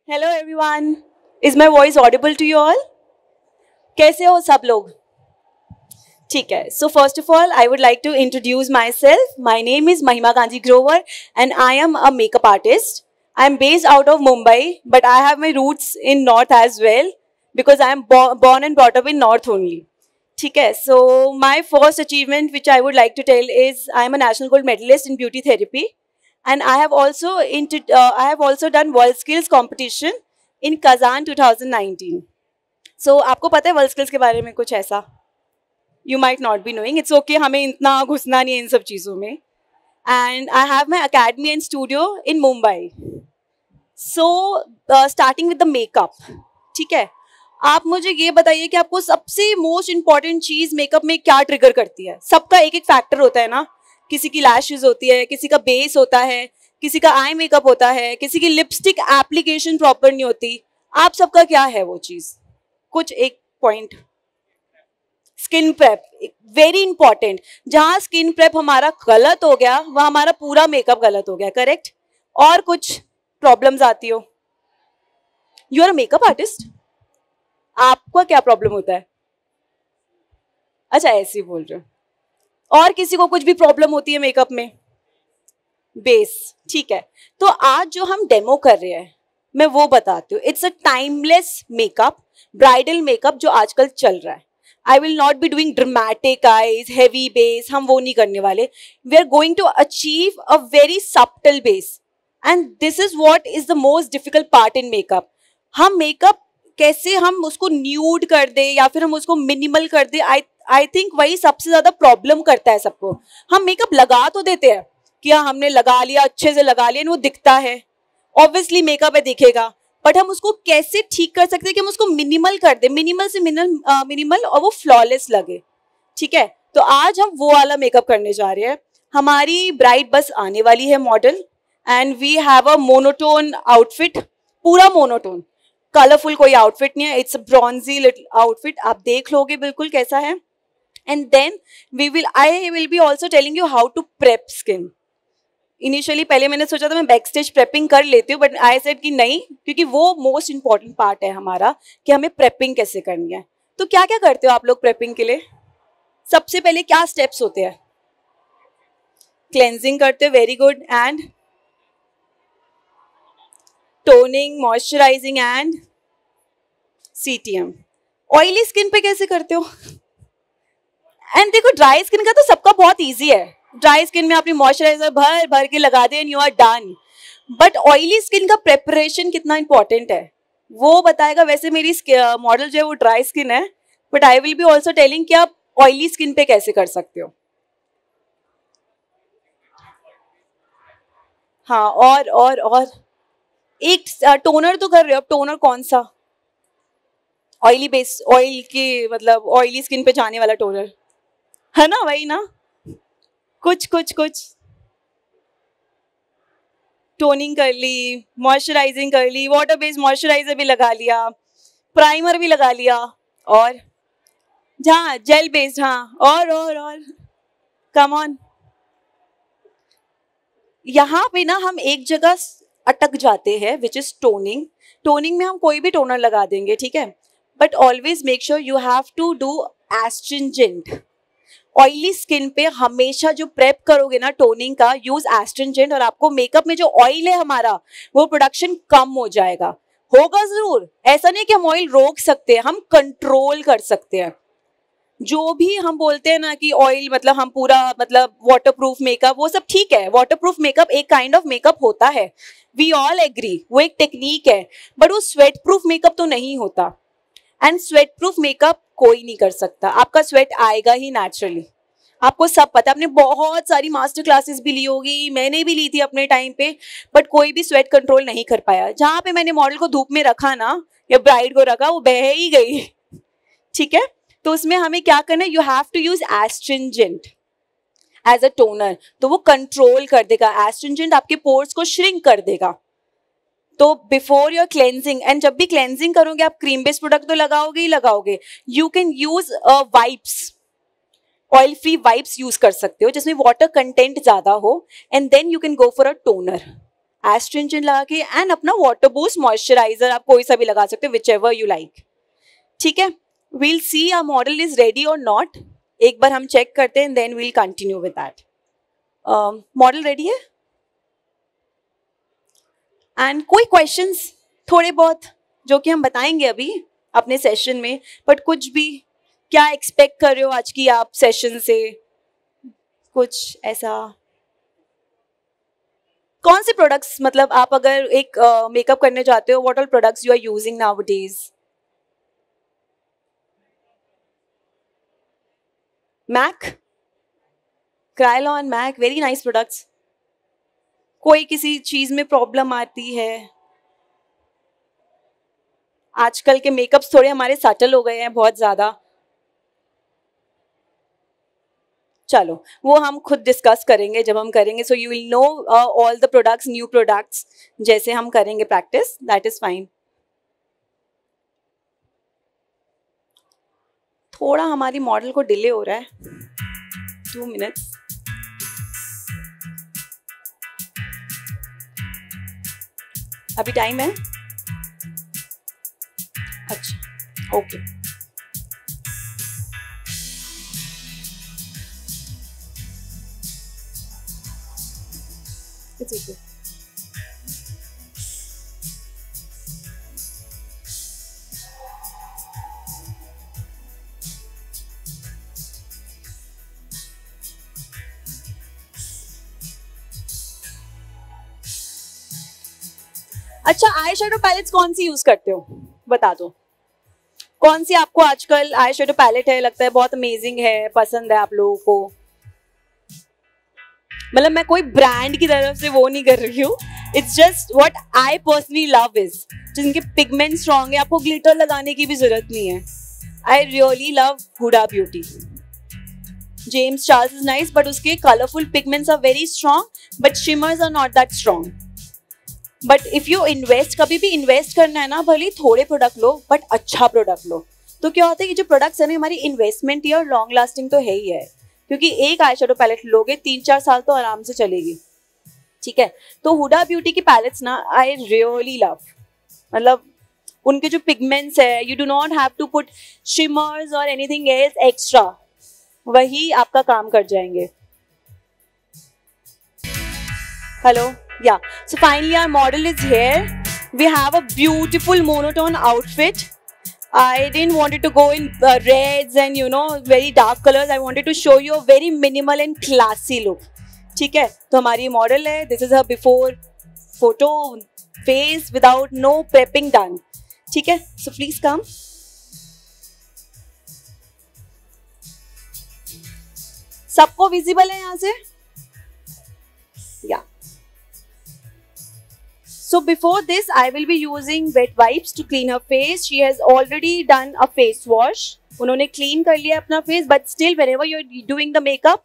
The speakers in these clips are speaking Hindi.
Hello everyone, is my voice audible to you all? कैसे हो सब लोग? ठीक है, so first of all I would like to introduce myself. My name is Mahima Gandhi Grover and I am a makeup artist. I am based out of Mumbai, but I have my roots in North as well because I am born and brought up in North only. ठीक है, so my first achievement which I would like to tell is I am a national gold medalist in beauty therapy, and I have also done world skills competition in Kazan 2019. So आपको पता है world skills के बारे में कुछ ऐसा? You might not be knowing. It's okay, हमें इतना घुसना नहीं है इन सब चीज़ों में. And I have my academy and studio in Mumbai. So starting with the makeup, ठीक है, आप मुझे ये बताइए कि आपको सबसे मोस्ट इम्पॉर्टेंट चीज़ मेकअप में क्या ट्रिगर करती है? सबका एक एक फैक्टर होता है ना. किसी की लैशेज होती है, किसी का बेस होता है, किसी का आई मेकअप होता है, किसी की लिपस्टिक एप्लीकेशन प्रॉपर नहीं होती. आप सबका क्या है वो चीज़? कुछ एक point. Skin prep very important. जहाँ स्किन प्रेप हमारा गलत हो गया वहाँ हमारा पूरा मेकअप गलत हो गया. करेक्ट? और कुछ प्रॉब्लम्स आती हो? You are a makeup artist, आपका क्या प्रॉब्लम होता है? अच्छा, ऐसे ही बोल रहे हो. और किसी को कुछ भी प्रॉब्लम होती है मेकअप में? बेस. ठीक है, तो आज जो हम डेमो कर रहे हैं मैं वो बताती हूँ. It's a timeless makeup, bridal makeup जो आजकल चल रहा है. I will not be doing dramatic eyes, heavy base. हम वो नहीं करने वाले. We are going to achieve a very subtle base, and this is what is the most difficult part in makeup. हम makeup कैसे हम उसको न्यूड कर दे या फिर हम उसको मिनिमल कर दे, आई थिंक वही सबसे ज्यादा प्रॉब्लम करता है सबको. हम मेकअप लगा तो देते हैं कि हाँ हमने लगा लिया, अच्छे से लगा लिया, वो दिखता है, ऑब्वियसली मेकअप है दिखेगा, बट हम उसको कैसे ठीक कर सकते हैं कि हम उसको मिनिमल कर दे, मिनिमल से मिनिमल और वो फ्लॉलेस लगे. ठीक है, तो आज हम वो वाला मेकअप करने जा रहे हैं. हमारी ब्राइड बस आने वाली है model, and we have a monotone outfit. पूरा मोनोटोन, कलरफुल कोई आउटफिट नहीं है. It's a bronzy little outfit, आप देख लोगे बिल्कुल कैसा है. And then I will be also telling you how to prep skin. Initially पहले मैंने सोचा था मैं बैक स्टेज प्रेपिंग कर लेती हूँ, बट आई सेड कि नहीं, क्योंकि वो मोस्ट इंपॉर्टेंट पार्ट है हमारा कि हमें प्रेपिंग कैसे करनी है. तो क्या क्या करते हो आप लोग प्रेपिंग के लिए? सबसे पहले क्या स्टेप्स होते हैं? क्लेंजिंग करते हो, very good. And toning, moisturising and CTM. Oily skin पे कैसे करते हो? एंड देखो, ड्राई स्किन का तो सबका बहुत ईजी है. ड्राई स्किन में आपने मॉइस्चराइजर भर भर के लगा दे and you are done. But oily skin का प्रेपरेशन कितना इंपॉर्टेंट है वो बताएगा. वैसे मेरी मॉडल जो है वो ड्राई स्किन है, but I will be also telling कि आप ऑयली स्किन पे कैसे कर सकते हो. हाँ, और एक टोनर तो कर रहे हो. अब टोनर कौन सा? ऑयली बेस, ऑयल की मतलब ऑयली स्किन पे जाने वाला टोनर है ना, वही ना. कुछ टोनिंग कर ली, मॉइस्चराइजिंग कर ली, वाटर बेस्ड मॉइस्चराइजर भी लगा लिया, प्राइमर भी लगा लिया, और जहाँ जेल बेस्ड. हाँ, और कम ऑन. यहाँ पे ना हम एक जगह अटक जाते हैं, विच इज टोनिंग. टोनिंग में हम कोई भी टोनर लगा देंगे, ठीक है, but always make sure you have to do astringent. Oily skin पे हमेशा जो प्रेप करोगे ना टोनिंग का, यूज एस्ट्रिंजेंट, और आपको मेकअप में जो ऑयल है हमारा वो प्रोडक्शन कम हो जाएगा. होगा जरूर, ऐसा नहीं कि हम ऑयल रोक सकते हैं, हम कंट्रोल कर सकते हैं. जो भी हम बोलते हैं ना कि ऑयल मतलब हम पूरा मतलब वाटरप्रूफ मेकअप, वो सब ठीक है. वाटरप्रूफ मेकअप एक काइंड ऑफ मेकअप होता है, वी ऑल एग्री, वो एक टेक्निक है, बट वो स्वेट प्रूफ मेकअप तो नहीं होता. एंड स्वेट प्रूफ मेकअप कोई नहीं कर सकता. आपका स्वेट आएगा ही नेचुरली, आपको सब पता है. आपने बहुत सारी मास्टर क्लासेस भी ली होगी, मैंने भी ली थी अपने टाइम पे, बट कोई भी स्वेट कंट्रोल नहीं कर पाया. जहाँ पे मैंने मॉडल को धूप में रखा ना या ब्राइड को रखा, वो बह ही गई. ठीक है, तो उसमें हमें क्या करना है, you have to use astringent as a toner. तो वो कंट्रोल कर देगा. एस्ट्रिंजेंट आपके पोर्स को श्रिंक कर देगा. तो बिफोर योर क्लेंजिंग, एंड जब भी क्लेंजिंग करोगे आप क्रीम बेस्ड प्रोडक्ट तो लगाओगे ही लगाओगे. You can use wipes, oil free wipes use कर सकते हो जिसमें वाटर कंटेंट ज्यादा हो, and then you can go for a toner. Astringent लगा के, एंड अपना वाटर बूस्ट मॉइस्चराइजर आप कोई सा भी लगा सकते हो, विच एवर यू लाइक. ठीक है, we'll see our model is ready और नॉट. एक बार हम चेक करते हैं, then we'll continue with that. Model ready है. एंड कोई क्वेश्चंस थोड़े बहुत जो कि हम बताएंगे अभी अपने सेशन में, बट कुछ भी क्या एक्सपेक्ट कर रहे हो आज की आप सेशन से, कुछ ऐसा. कौन से प्रोडक्ट्स, मतलब आप अगर एक मेकअप करने जाते हो, what all products you are using nowadays. MAC, Kryolan, MAC, very nice products. कोई किसी चीज में प्रॉब्लम आती है. आजकल के मेकअप्स थोड़े हमारे सटल हो गए हैं बहुत ज्यादा. चलो वो हम खुद डिस्कस करेंगे जब हम करेंगे. So you will know all the products, new products, जैसे हम करेंगे प्रैक्टिस. That is fine. थोड़ा हमारी मॉडल को डिले हो रहा है, 2 मिनट्स. अभी टाइम है. अच्छा, ओके. It's okay. अच्छा, आई शेडो पैलेट्स कौन सी यूज करते हो, बता दो. कौन सी आपको आजकल आई शेडो पैलेट है लगता है बहुत अमेजिंग है, पसंद है आप लोगों को. मतलब मैं कोई ब्रांड की तरफ से वो नहीं कर रही हूँ. It's just what I personally love is जिनके पिगमेंट स्ट्रॉन्ग है, आपको ग्लिटर लगाने की भी जरूरत नहीं है. I really love Huda Beauty. James Charles is nice, but उसके colourful pigments are very strong, but shimmers are not that strong. But if you invest, कभी भी इन्वेस्ट करना है ना, भले थोड़े प्रोडक्ट लो बट अच्छा प्रोडक्ट लो. तो क्या होता है कि जो प्रोडक्ट्स है ना, हमारी इन्वेस्टमेंट ही और लॉन्ग लास्टिंग तो है ही है. क्योंकि एक आई शेडो पैलेट लोगे 3-4 साल तो आराम से चलेगी. ठीक है, तो हुडा ब्यूटी की पैलेट्स ना आई रियली लव. मतलब उनके जो पिगमेंट्स है, you do not have to put shimmers और एनीथिंग एल्स एक्स्ट्रा, वही आपका काम कर जाएंगे. Hello, yeah, so finally our model is here. We have a beautiful monotone outfit. I didn't want it to go in reds and very dark colors. I wanted to show you a very minimal and classy look. ठीक है, तो हमारी मॉडल है. This is her before photo face without no prepping done. ठीक है, so please come. सबको विजिबल है यहाँ से? Yeah. So before this, I will be using wet wipes to clean her face. She has already done a face wash. उन्होंने clean कर लिया अपना face, but still whenever you're doing the makeup,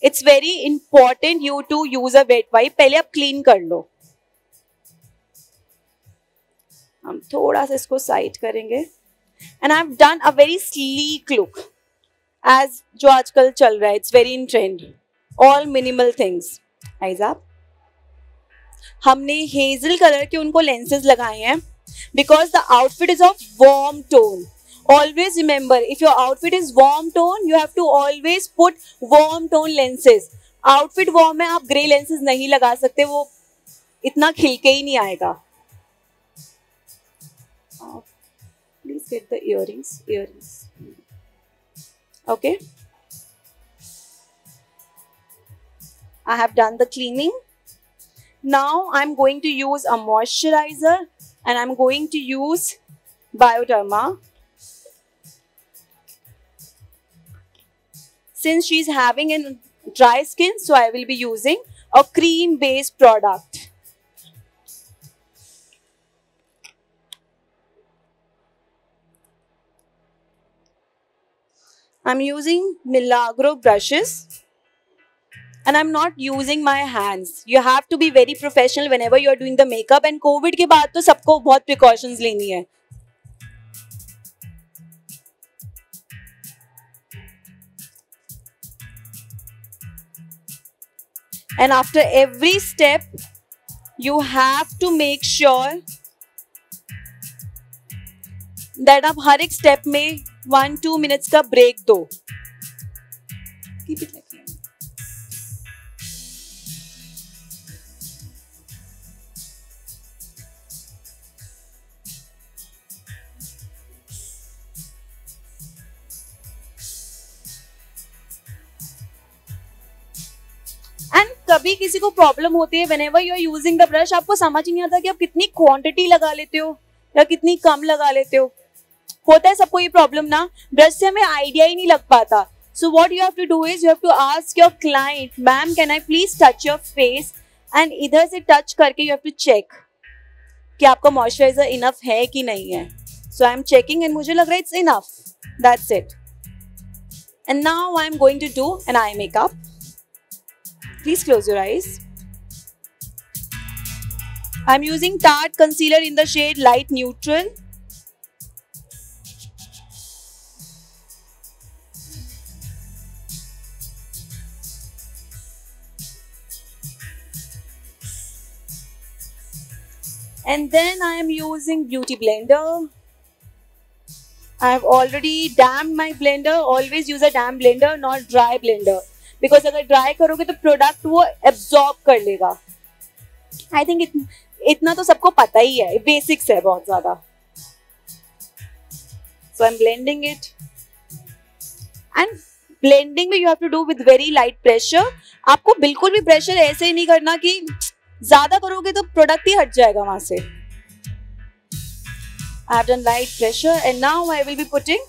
it's very important you to use a wet wipe. पहले आप clean कर लो. हम थोड़ा सा इसको side करेंगे. And I've done a very sleek look, as जो आजकल चल रहा है. It's very in trend. All minimal things. Eyes up. हमने हेजल कलर के उनको लेंसेज लगाए हैं because the outfit is of warm tone. Always remember, if your outfit is warm tone, you have to always put warm tone lenses. Outfit warm है, आप ग्रे लेंसेज नहीं लगा सकते, वो इतना खिलके ही नहीं आएगा. Please get the earrings. Okay, I have done the cleaning. Now I'm going to use a moisturizer and I'm going to use Bioderma. Since she's having a dry skin, so I will be using a cream based product. I'm using Milagro brushes. And I'm not using my hands. You have to be very professional whenever you are doing the makeup. And COVID के बाद तो सबको बहुत precautions लेनी है. And after every step, you have to make sure that आप हर एक स्टेप में 1-2 मिनट्स का ब्रेक दो. Keep it like that. And कभी किसी को प्रॉब्लम होती है whenever you are using the brush, आपको समझ ही नहीं आता कि आप कितनी क्वांटिटी लगा लेते हो या कितनी कम लगा लेते हो. होता है सबको ये प्रॉब्लम ना, ब्रश से हमें आइडिया ही नहीं लग पाता. So what you have to do is you have to ask your client, ma'am can I please touch your face, and इधर से टच करके यू हैव टू चेक कि आपका मॉइस्चराइजर इनफ है कि नहीं है. So I am checking and मुझे लग रहा है it's enough. That's it. And now I am going to do an eye makeup. Please close your eyes. I'm using Tarte concealer in the shade light neutral. And then I am using beauty blender. I have already damped my blender. Always use a damp blender, not dry blender. Because अगर ड्राई करोगे तो प्रोडक्ट वो एब्जॉर्ब कर लेगा. आई थिंक इतना तो सबको पता ही है, बेसिक्स है बहुत ज्यादा. So I am blending it, and blending में you have to do with very light pressure. आपको बिल्कुल भी प्रेशर ऐसे ही नहीं करना कि ज्यादा करोगे तो प्रोडक्ट ही हट जाएगा वहां से. I have done light pressure and now I will be putting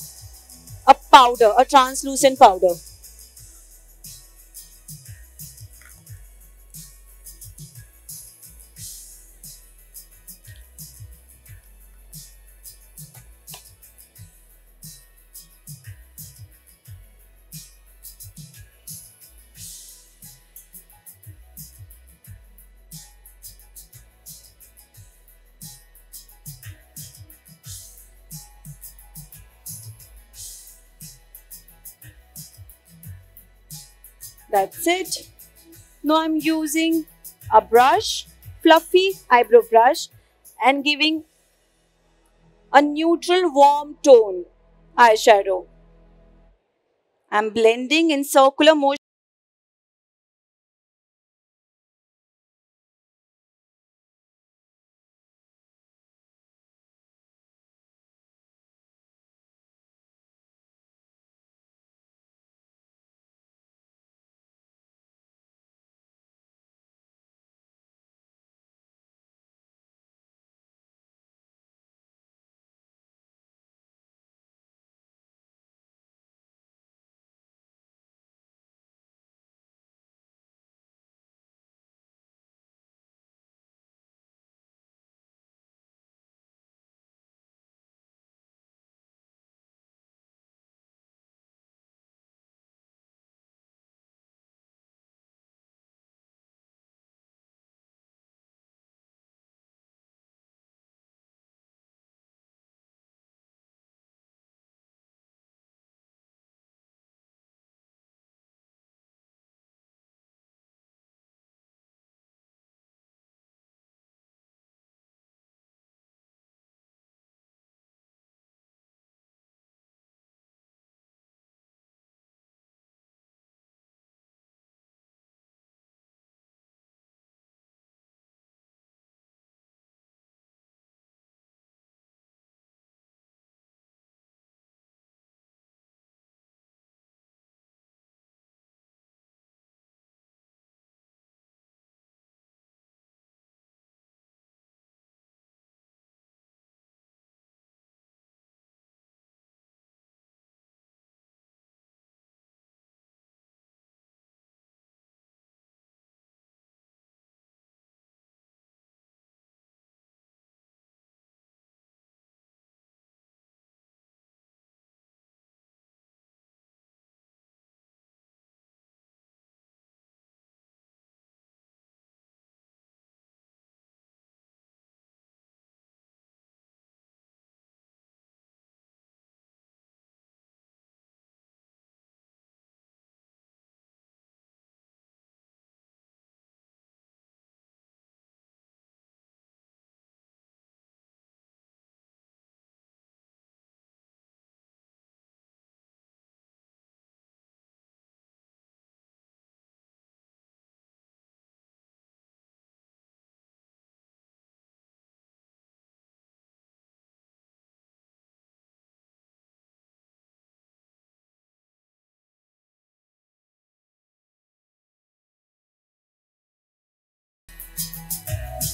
a powder, a translucent powder. That's it. Now I'm using a brush, fluffy eyebrow brush, and giving a neutral warm tone eyeshadow. I'm blending in circular motion.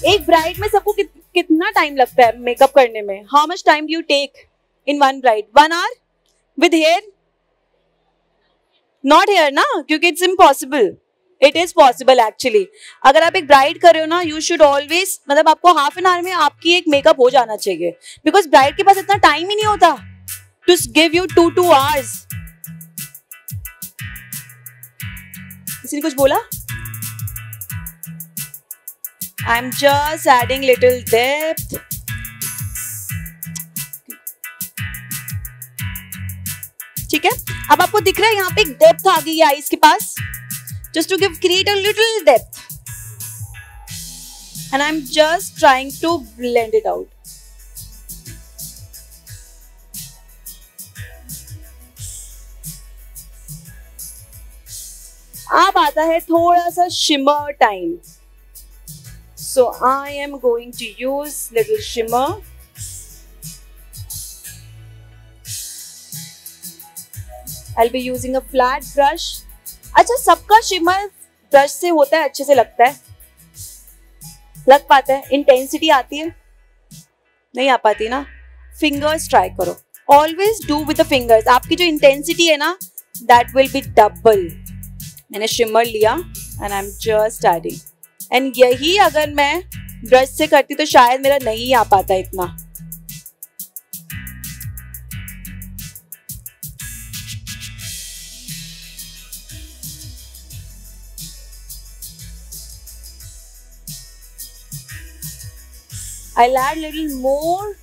एक ब्राइड में सबको कितना टाइम लगता है मेकअप करने में? How much time do you take in one bride? 1 hour with hair? Not hair ना, क्योंकि it's impossible. It is possible actually. अगर आप एक ब्राइड कर रहे हो ना, यू शुड ऑलवेज, मतलब आपको हाफ एन आवर में आपकी एक मेकअप हो जाना चाहिए, बिकॉज ब्राइड के पास इतना टाइम ही नहीं होता टू गिव यू 2 hours. किसी ने कुछ बोला? आई am just adding little depth. ठीक है, अब आपको दिख रहा है यहाँ पे एक डेप्थ आ गई है आईज के पास. Just to create a little depth, and I am just trying to blend it out. अब आता है थोड़ा सा shimmer time. So I am going to use little shimmer. I'll be using a flat brush. अच्छा, सबका शिमर ब्रश से होता है, अच्छे से लगता है, लग पाता है, इंटेंसिटी आती है? नहीं आ पाती ना. फिंगर्स ट्राई करो. Always do with the fingers. आपकी जो इंटेंसिटी है ना, दैट विल बी डबल. मैंने शिमर लिया and I am just adding. And यही अगर मैं ब्रश से करती तो शायद मेरा नहीं आ पाता इतना. I'll add little more.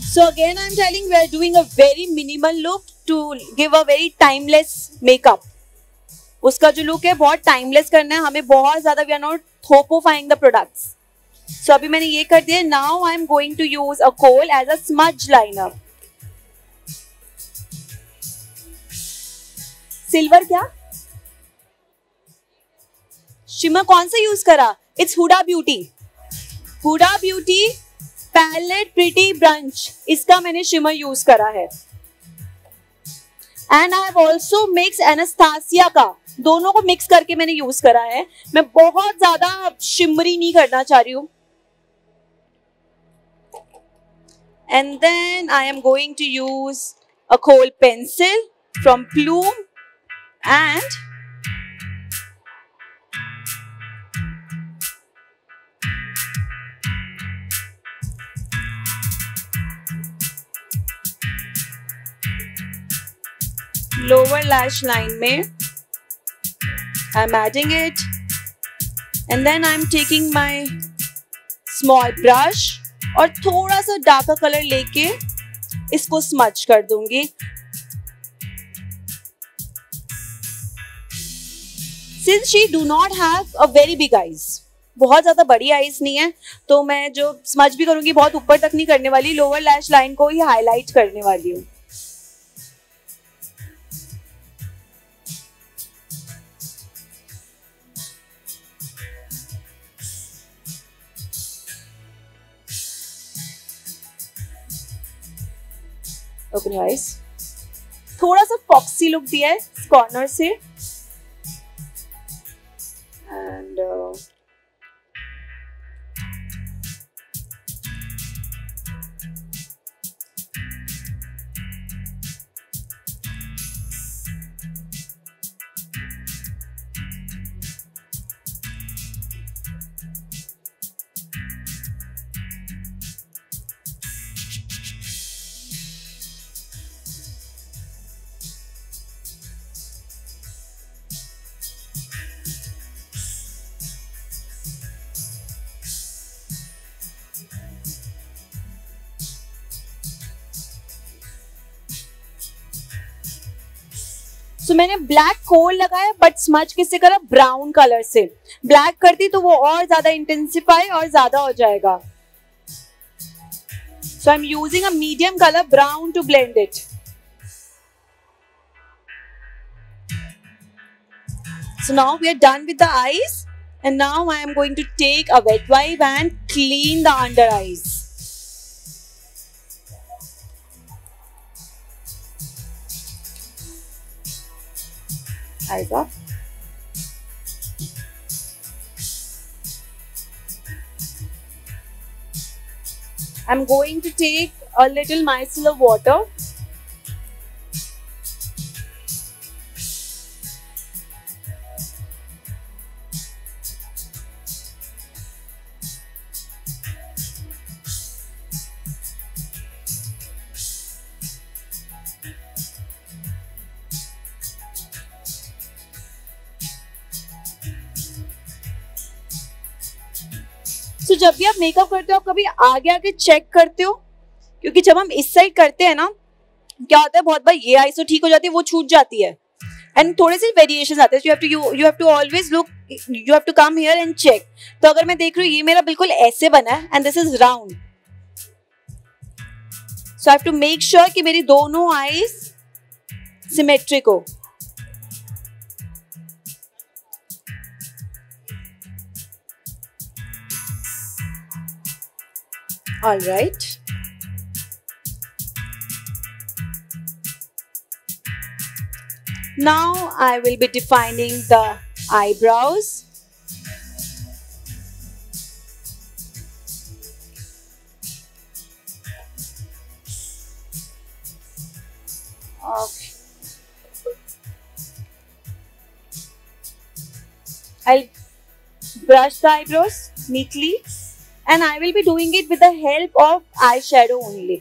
So again I'm telling, we are doing a very minimal look to give a very timeless makeup. उसका जो look है बहुत timeless करना है हमें, बहुत ज़्यादा we are not thopifying the products. So अभी मैंने ये कर दिया. Now I am going to use a kohl as a smudge liner. Silver क्या? शिमर कौन सा यूज करा? It's Huda Beauty. Huda Beauty palette pretty brunch, इसका मैंने शिमर यूज करा है. And I have also mix Anastasia का, दोनों को मिक्स करके मैंने यूज करा है. मैं बहुत ज्यादा शिमरी नहीं करना चाह रही हूं. And then I am going to use a kohl pencil from Plume and lower lash line में I'm adding it, and then I'm taking my small brush और थोड़ा सा डार्कर कलर लेके इसको स्मच कर दूंगी. Since she do not have a very big eyes, बहुत ज्यादा बड़ी आईज नहीं है, तो मैं जो स्मच भी करूंगी बहुत ऊपर तक नहीं करने वाली, लोअर लैश लाइन को ही हाईलाइट करने वाली हूँ. Open your eyes. थोड़ा सा फॉक्सी लुक दिया है कॉर्नर से. एंड सो मैंने ब्लैक कोल लगाया बट स्मच किससे करा, ब्राउन कलर से. ब्लैक करती तो वो और ज्यादा इंटेंसिफाई और ज्यादा हो जाएगा. So I am using a medium colour brown to blend it. So now we are done with the eyes, and now I am going to take a wet wipe and clean the under eyes. Eyes up. I'm going to take a little micellar water. तो जब भी आप मेकअप करते हो आप कभी आगे आगे चेक करते हो, क्योंकि जब हम इस साइड करते हैं ना क्या होता है, बहुत बार ये आई तो ठीक हो जाती है, वो छूट जाती है एंड थोड़े से वेरिएशन आते हैं. You have to always look, you have to come here and check. तो अगर मैं देख रही हूँ ये मेरा बिल्कुल ऐसे बना है and this is round, so I have to make sure कि मेरी दोनों आईज सिमेट्रिक हो. All right. Now I will be defining the eyebrows. Okay. I'll brush the eyebrows neatly. And I will be doing it with the help of eyeshadow only.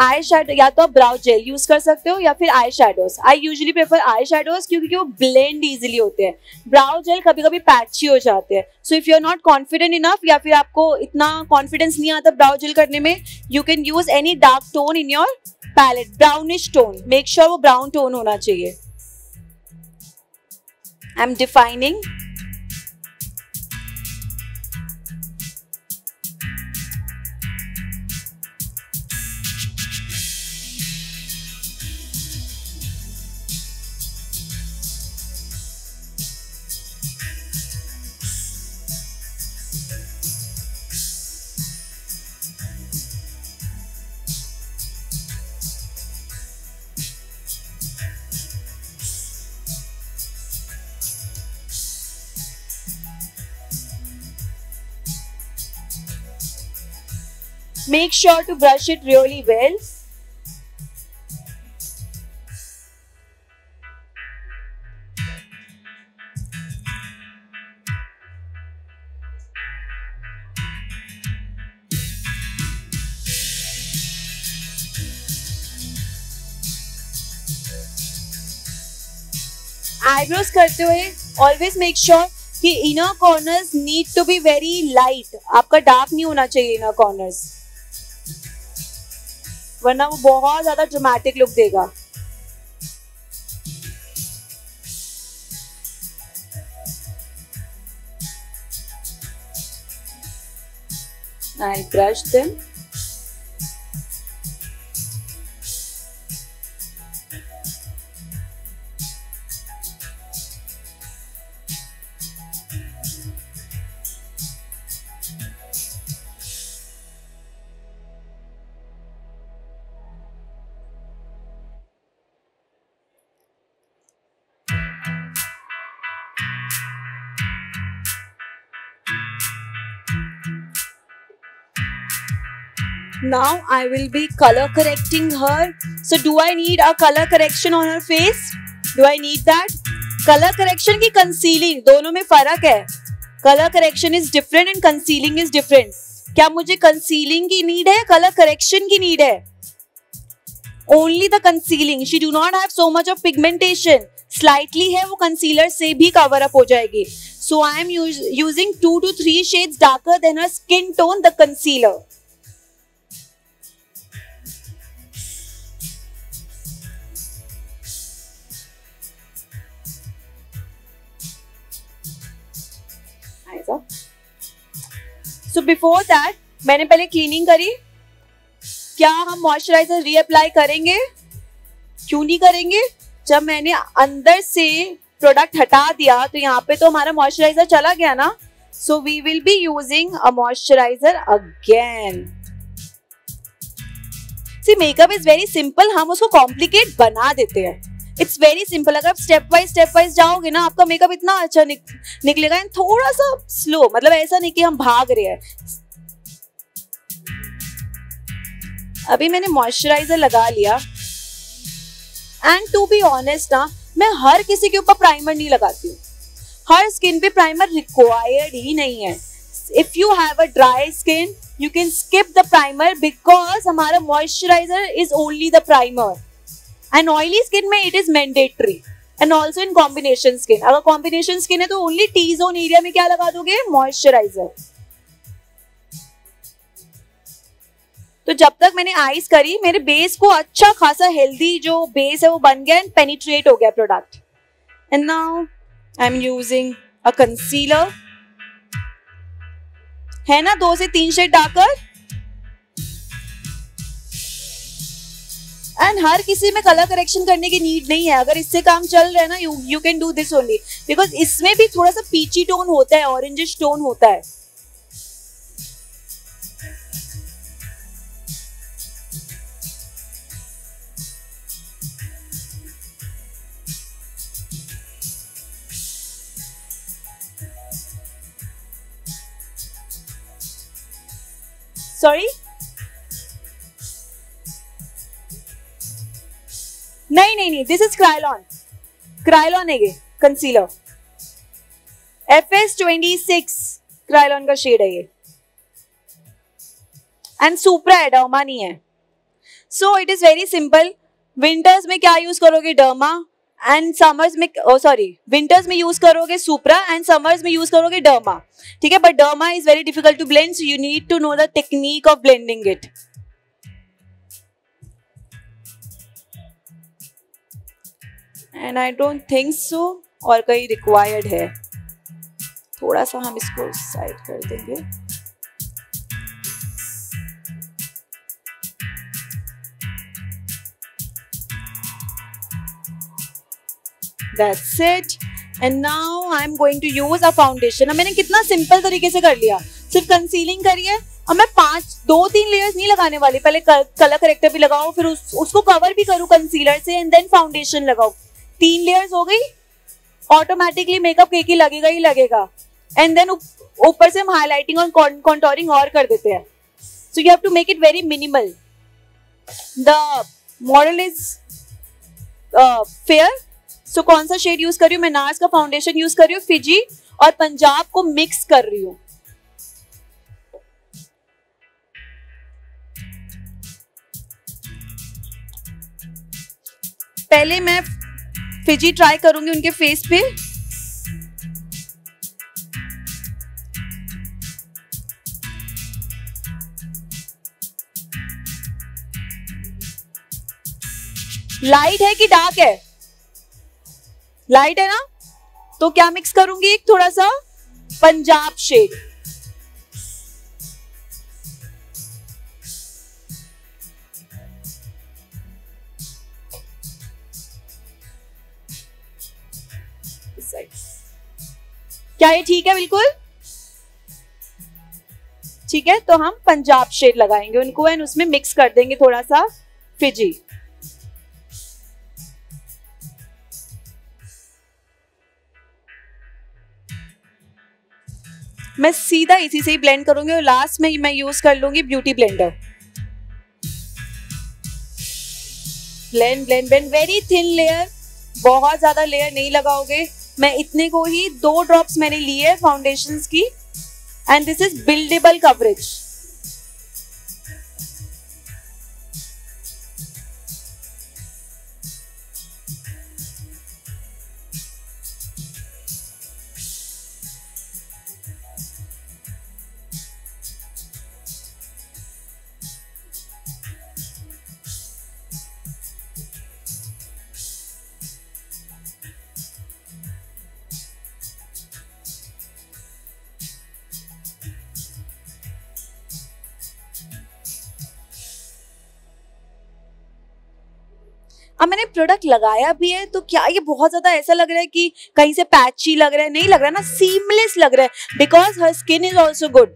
Eyeshadow या तो आप brow gel यूज कर सकते हो या फिर eyeshadows. I usually prefer eyeshadows क्योंकि वो blend easily होते हैं. Brow gel कभी कभी patchy हो जाते हैं. So if you are not confident enough या फिर आपको इतना confidence नहीं आता brow gel करने में, you can use any dark tone in your palette. Brownish tone. Make sure वो brown tone होना चाहिए. I'm defining. Make sure to brush it really well. Eyebrows करते हुए always make sure कि inner corners need to be very light. आपका dark नहीं होना चाहिए inner corners, वरना वो बहुत ज्यादा ड्रामेटिक लुक देगा. I'll brush them. Now I will be color correcting her. So do I need a color correction on her face? Do I need that? Color correction की concealing दोनों में फर्क है. Color correction is different and concealing is different. क्या मुझे concealing की need है, color correction की need है? Only the concealing. She do not have so much of pigmentation. Slightly है वो concealer से भी cover up हो जाएगी. So I am using 2 to 3 shades darker than her skin tone, the concealer. सा. सो बिफोर दैट मैंने पहले क्लीनिंग करी. क्या हम मॉइस्चराइजर रीअप्लाई करेंगे? क्यों नहीं करेंगे? जब मैंने अंदर से प्रोडक्ट हटा दिया तो यहाँ पे तो हमारा मॉइस्चराइजर चला गया ना. So we will be using a moisturiser again. See makeup is very simple, हम उसको कॉम्प्लिकेट बना देते हैं. It's very simple. अगर आप स्टेप वाइज जाओगे ना आपका मेकअप इतना अच्छा निकलेगा. एंड थोड़ा सा स्लो, मतलब ऐसा नहीं कि हम भाग रहे हैं. अभी मैंने मॉइस्चराइजर लगा लिया. एंड टू बी ऑनेस्ट ना, मैं हर किसी के ऊपर प्राइमर नहीं लगाती हूँ. हर स्किन पे प्राइमर रिक्वायर्ड ही नहीं है. If you have a dry skin you can skip the primer because हमारा moisturiser is only the primer. And oily skin में it is mandatory. And also in combination skin. अगर कॉम्बिनेशन स्किन है तो ओनली टी जोन एरिया में क्या लगा दोगे? मॉइस्चराइजर. तो जब तक मैंने आइस करी मेरे बेस को अच्छा खासा हेल्दी जो बेस है वो बन गया एंड पेनिट्रेट हो गया product. And now I am using a concealer. है ना 2 से 3 शेड डार्कर. एंड हर किसी में कलर करेक्शन करने की नीड नहीं है. अगर इससे काम चल रहा है ना you can do this only because इसमें भी थोड़ा सा पीची टोन होता है, ऑरेंजिश टोन होता है. सॉरी नहीं, दिस इज क्रायलॉन है ये कंसीलर. FS26 क्रायलॉन का शेड है ये. एंड सुप्रा है, डर्मा नहीं है. So it is very simple. Winters में क्या यूज करोगे? डर्मा. एंड समर्स में विंटर्स में यूज करोगे सुप्रा एंड समर्स में यूज करोगे डर्मा. ठीक है, but derma is very difficult to blend so you need to know the technique of blending it. And I don't think so और कहीं रिक्वायर्ड है. थोड़ा सा हम इसको साइड कर देंगे. That's it. And now I'm going to use a foundation. अब मैंने कितना सिंपल तरीके से कर लिया. सिर्फ कंसीलिंग करी है. अब मैं 2-3 लेयर्स नहीं लगाने वाली. पहले कलर करेक्टर भी लगाओ, फिर उसको कवर भी करूँ कंसीलर से एंड देन फाउंडेशन लगाओ. 3 लेयर्स हो गई. ऑटोमेटिकली मेकअप केक ही लगेगा. एंड देन ऊपर से हम हाईलाइटिंग और कॉन्टोरिंग और कर देते हैं. So you have to make it very minimal. The model is fair. So कौन सा शेड यूज कर रही हूँ मैं? नार्स का फाउंडेशन यूज कर रही हूँ, फिजी और पंजाब को मिक्स कर रही हूँ. पहले मैं फिजी ट्राई करूंगी उनके फेस पे. लाइट है कि डार्क है? लाइट है ना, तो क्या मिक्स करूंगी? एक थोड़ा सा पंजाब शेड. क्या ये ठीक है? बिल्कुल ठीक है. तो हम पंजाब शेड लगाएंगे उनको एंड उसमें मिक्स कर देंगे थोड़ा सा फिजी. मैं सीधा इसी से ही ब्लेंड करूंगी और लास्ट में मैं यूज कर लूंगी beauty blender. Blend blend blend. Very thin layer, बहुत ज्यादा लेयर नहीं लगाओगे. मैं इतने को ही 2 ड्रॉप्स मैंने लिए है फाउंडेशंस की and this is buildable coverage. अब मैंने प्रोडक्ट लगाया भी है तो क्या ये बहुत ज्यादा ऐसा लग रहा है कि कहीं से पैची लग रहा है? नहीं लग रहा ना, सीमलेस लग रहा है, बिकॉज हर skin is also good.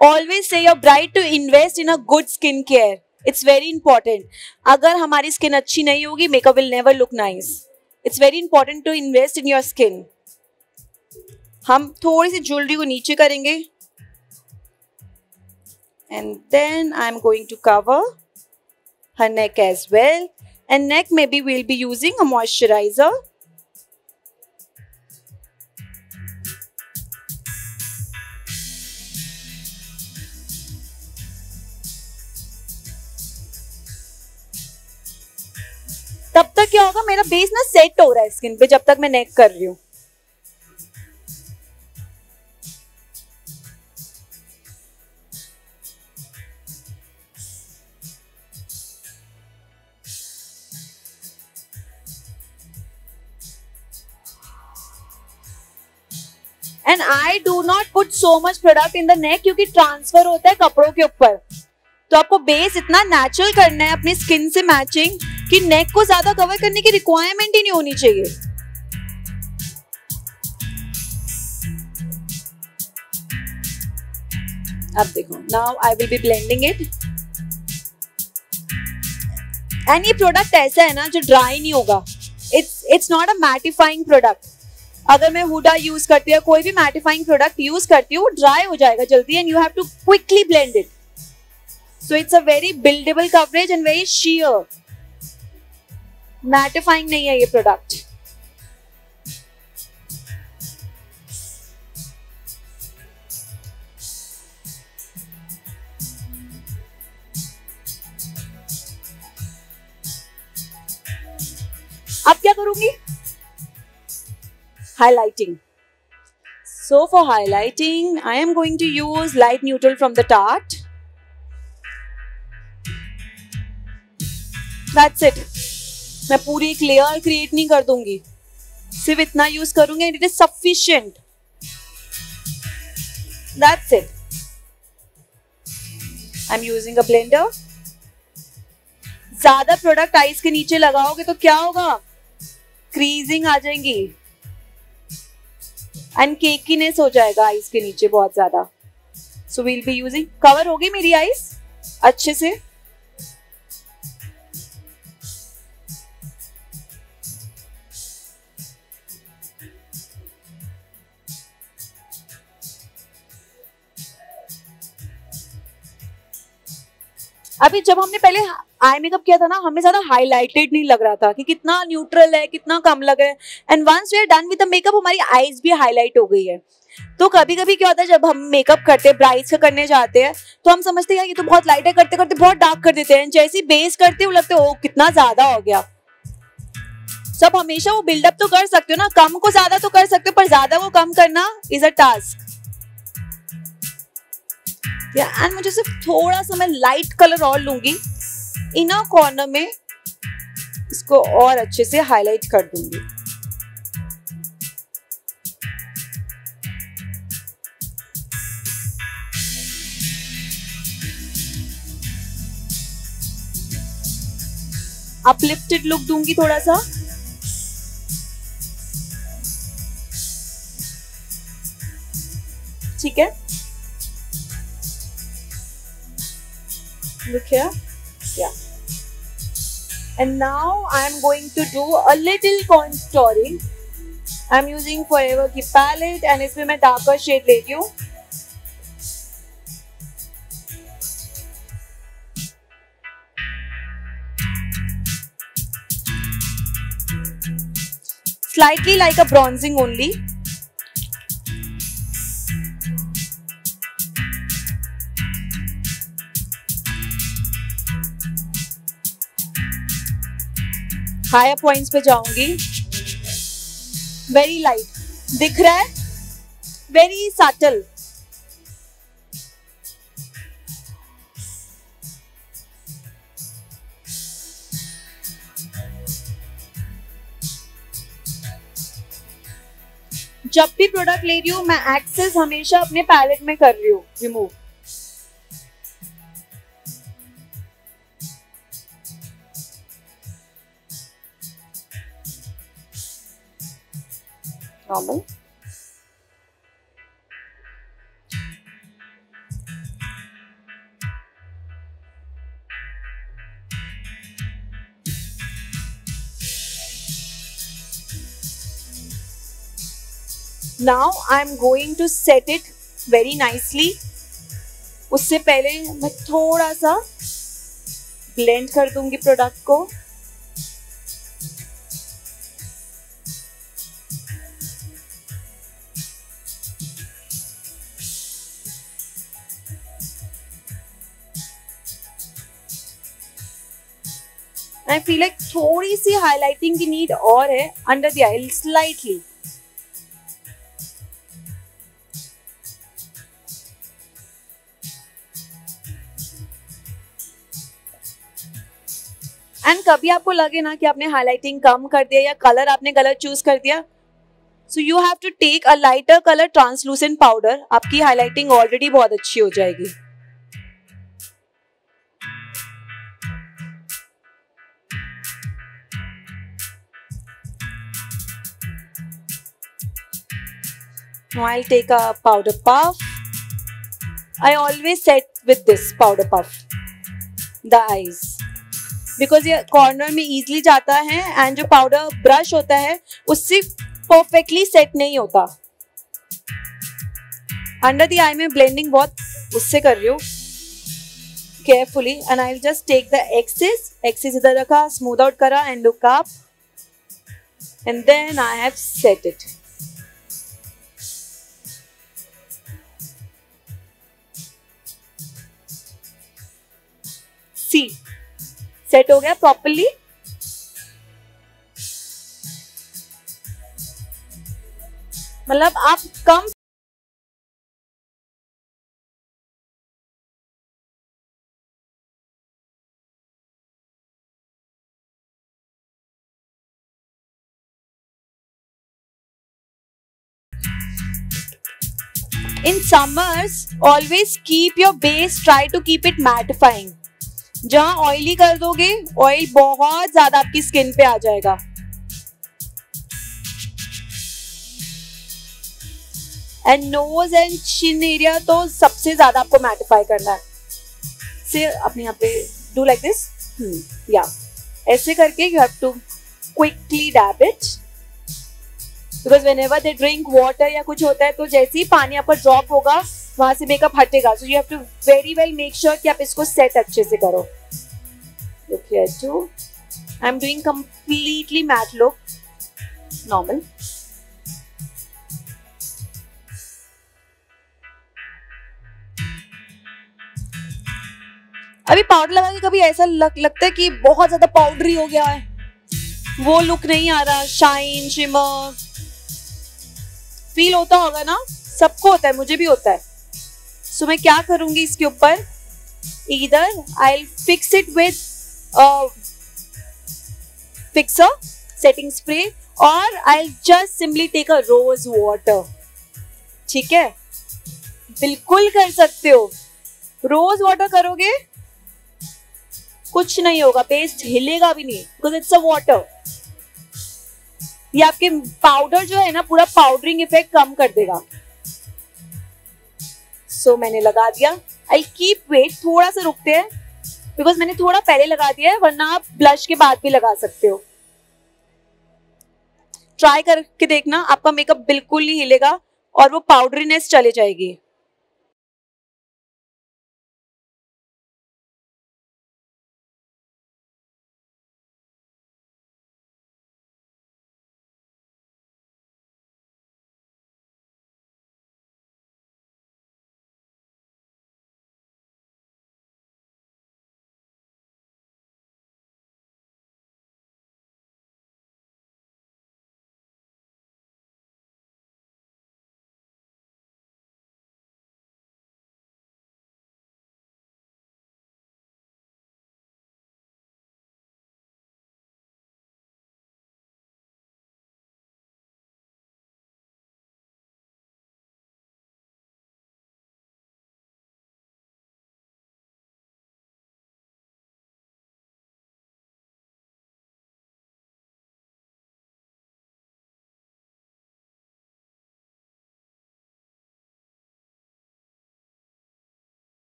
Always say your bride to invest in a good skin care. It's very important. अगर हमारी स्किन अच्छी नहीं होगी, makeup will never look nice. It's very important to invest in your skin. हम थोड़ी सी ज्वेलरी को नीचे करेंगे and then I am going to cover her neck as well, and neck maybe we'll be using a moisturizer. तब तक क्या होगा, मेरा बेस ना सेट हो रहा है स्किन पे जब तक मैं नेक कर रही हूँ. And I do not put so much product in the neck, क्योंकि ट्रांसफर होता है कपड़ों के ऊपर. तो आपको बेस इतना नेचुरल करना है अपनी स्किन से मैचिंग कि नेक को ज्यादा कवर करने की रिक्वायरमेंट ही नहीं होनी चाहिए. अब देखो, now I will B blending it. And ये प्रोडक्ट ऐसा है ना जो ड्राई नहीं होगा. It's not a mattifying product. अगर मैं हुडा यूज करती हूँ, कोई भी मैटिफाइंग प्रोडक्ट यूज करती हूँ, ड्राई हो जाएगा जल्दी and you have to quickly blend it. So it's a very buildable coverage and very sheer. Mattifying नहीं है ये प्रोडक्ट. अब क्या करूंगी? Highlighting. So for highlighting, I am going to use light neutral from the Tarte. That's it. मैं पूरी एक लेयर क्रिएट नहीं कर दूंगी, सिर्फ इतना यूज करूंगी and it is sufficient. That's it. I'm using a blender. ज्यादा प्रोडक्ट आईज के नीचे लगाओगे तो क्या होगा? क्रीजिंग आ जाएंगी एंड केकीनेस हो जाएगा आईज के नीचे बहुत ज्यादा. So we'll be using. Cover होगी मेरी आईज अच्छे से. अभी जब हमने पहले आई मेकअप किया था ना, हमें ज्यादा हाईलाइटेड नहीं लग रहा था कि कितना न्यूट्रल है, कितना कम लग रहा है. And once we are done with the makeup, हमारी आईज भी हाईलाइट हो गई है. तो कभी कभी क्या होता है, जब हम मेकअप करते हैं, ब्राइड्स का करने जाते हैं, तो हम समझते हैं ये तो बहुत लाइट है, करते करते बहुत डार्क कर देते हैं. जैसे ही बेस करते हो लगता है ओ कितना ज्यादा हो गया. सब हमेशा वो बिल्डअप तो कर सकते हो ना, कम को ज्यादा तो कर सकते हो, पर ज्यादा को कम करना इज अ टास्क. एंड मुझे सिर्फ थोड़ा सा मैं लाइट कलर और लूंगी, इनर कॉर्नर में इसको और अच्छे से हाईलाइट कर दूंगी. अपलिफ्टेड लुक दूंगी थोड़ा सा. ठीक है, look here. Yeah. And now I am going to do a little contouring. I am using Forever की palette and इसमें मैं darker shade लेती हूँ. Slightly like a bronzing only. Higher points पे जाऊंगी. वेरी लाइट दिख रहा है, वेरी सटल. जब भी प्रोडक्ट ले रही हूँ मैं एक्सेस हमेशा अपने पैलेट में कर रही हूँ remove. Normal. Now I'm going to set it very nicely. उससे पहले मैं थोड़ा सा ब्लेंड कर दूंगी प्रोडक्ट को. I feel like थोड़ी सी हाईलाइटिंग की नीड और है under the I slightly. And कभी आपको लगे ना कि आपने हाईलाइटिंग कम कर दिया या कलर आपने गलत चूज कर दिया, so you have to take a lighter colour translucent powder. आपकी हाईलाइटिंग ऑलरेडी बहुत अच्छी हो जाएगी. Now I'll take a powder puff. I always set with this powder puff the eyes because ये कॉर्नर में easily जाता है and जो पाउडर ब्रश होता है उससे परफेक्टली सेट नहीं होता. अंडर द आई में ब्लेंडिंग बहुत उससे कर रही हूँ carefully. And I will just take the excess इधर रखा, स्मूथ आउट करा and look up and then I have set it. See set हो गया प्रॉपरली. मतलब आप come in summers always keep your base, try to keep it mattifying. जहां ऑयली कर दोगे ऑयल बहुत ज्यादा आपकी स्किन पे आ जाएगा. And nose and chin area तो सबसे ज्यादा आपको मैटिफाई करना है. से अपने यहाँ पे डू लाइक दिस, या ऐसे करके you have to quickly dab it because whenever they drink water या कुछ होता है तो जैसे ही पानी यहाँ पर ड्रॉप होगा वहां से मेकअप हटेगा. So you have to very well make sure कि आप इसको सेट अच्छे से करो. Look here too, I am doing completely matte look. Normal. अभी पाउडर लगा के कभी ऐसा लगता है कि बहुत ज्यादा पाउडरी हो गया है, वो लुक नहीं आ रहा. शाइन शिमर फील होता होगा ना, सबको होता है, मुझे भी होता है. सो मैं क्या करूंगी इसके ऊपर, इधर I will fix it with fixer setting spray और I will just simply take a rose water. ठीक है, बिल्कुल कर सकते हो. रोज वाटर करोगे कुछ नहीं होगा, पेस्ट हिलेगा भी नहीं बिकॉज इट्स अ वाटर. ये आपके पाउडर जो है ना पूरा पाउडरिंग इफेक्ट कम कर देगा. सो मैंने लगा दिया. आई कीप वेट, थोड़ा सा रुकते हैं बिकॉज मैंने थोड़ा पहले लगा दिया है, वरना आप ब्लश के बाद भी लगा सकते हो. ट्राई करके देखना, आपका मेकअप बिल्कुल नहीं हिलेगा और वो पाउडरीनेस चले जाएगी.